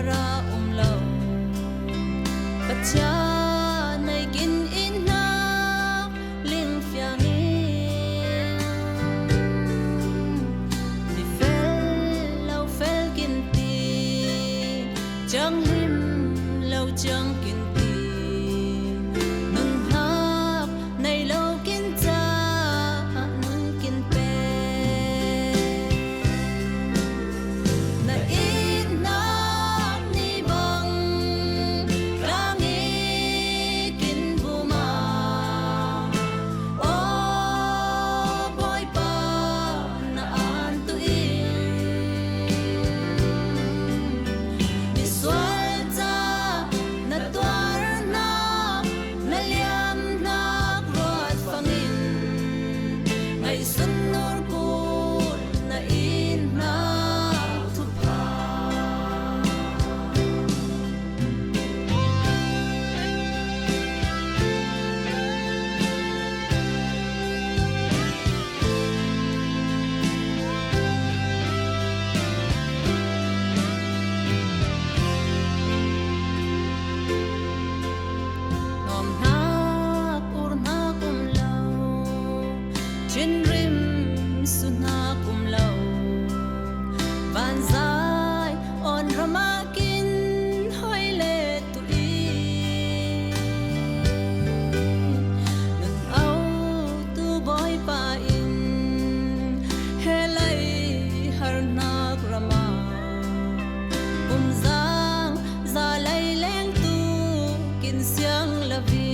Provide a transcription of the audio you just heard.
ra lo cha nay kin in na ling fiang ni fel kin ti chẳng him lâu chẳng kin ti nun hak nay lâu kin cha nun kin pe na in na ni bang rangi kin buma o boy pa na an tu visual cha na twar na liam na ruat fangin ngay sun nur kul na in na tu pa nom na ur na kum lau chin rim su na kum lau van zai on ramakin hoi le tu i nun au tu boy pa in helai har nak rama zang za lai leng tu kin siang la vi